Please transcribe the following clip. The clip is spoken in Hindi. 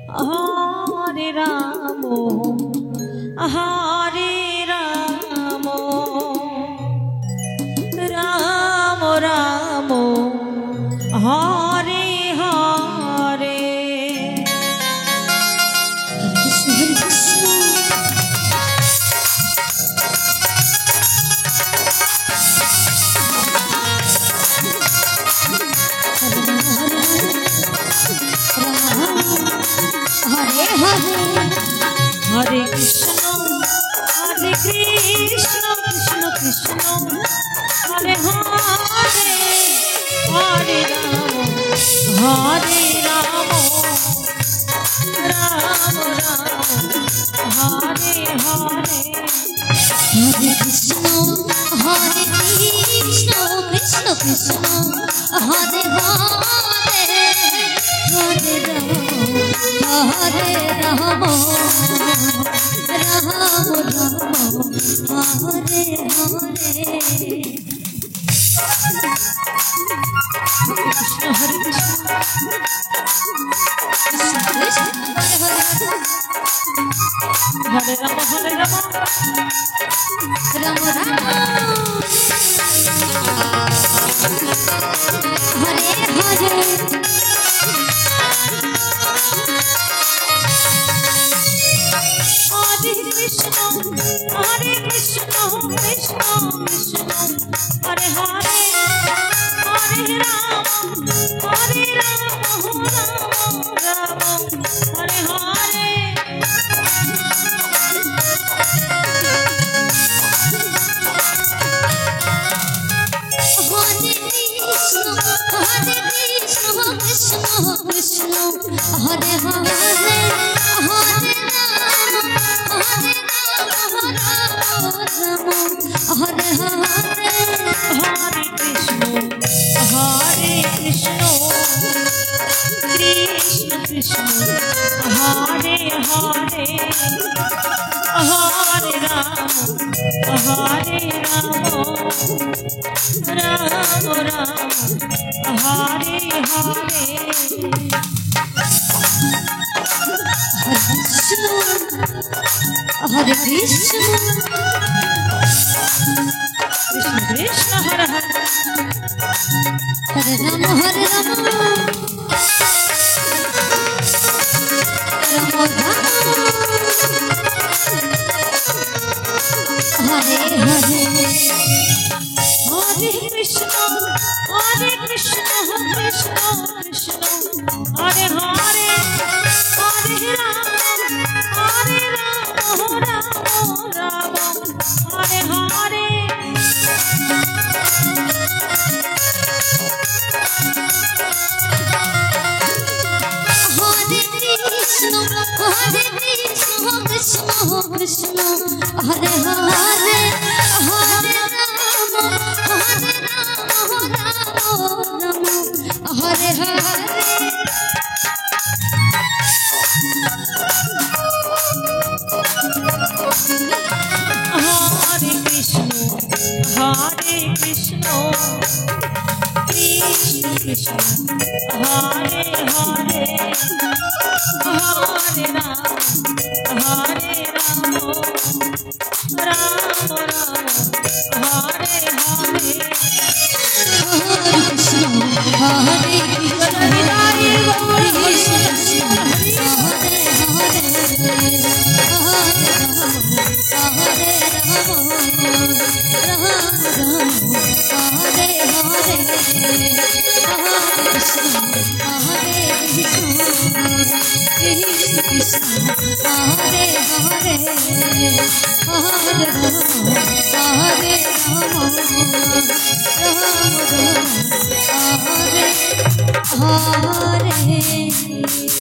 हरे राम हरे राम राम राम हरे हरे। हरे हरे हरे कृष्ण कृष्ण कृष्ण हरे हरे हरे राम राम राम हरे हरे। हरे कृष्ण कृष्ण कृष्ण हरे हरे हरे राम राम हरे हरे। हरे कृष्ण हरे राम हरे राम राम राम हरे हरे। हरे कृष्ण कृष्ण कृष्ण हरे हरे हरे राम राम हरे हरे। कृष्ण कृष्ण हरे हरे हरे राम हरे हरे। हरे कृष्ण कृष्ण कृष्ण हरे हरे हरे राम राम राम हरे हरे। हरे कृष्ण कृष्ण कृष्ण हरे हरे हरे राम राम हरे हरे। हरे कृष्ण कृष्ण हरे हरे हरे राम राम हरे हरे। हरे कृष्ण कृष्ण हरे हरे हरे राम हरे हरे। हरे कृष्ण कृष्ण कृष्ण हरे हरे हरे राम राम हरे हरे। कृष्ण हरे कृष्ण हरे हरे।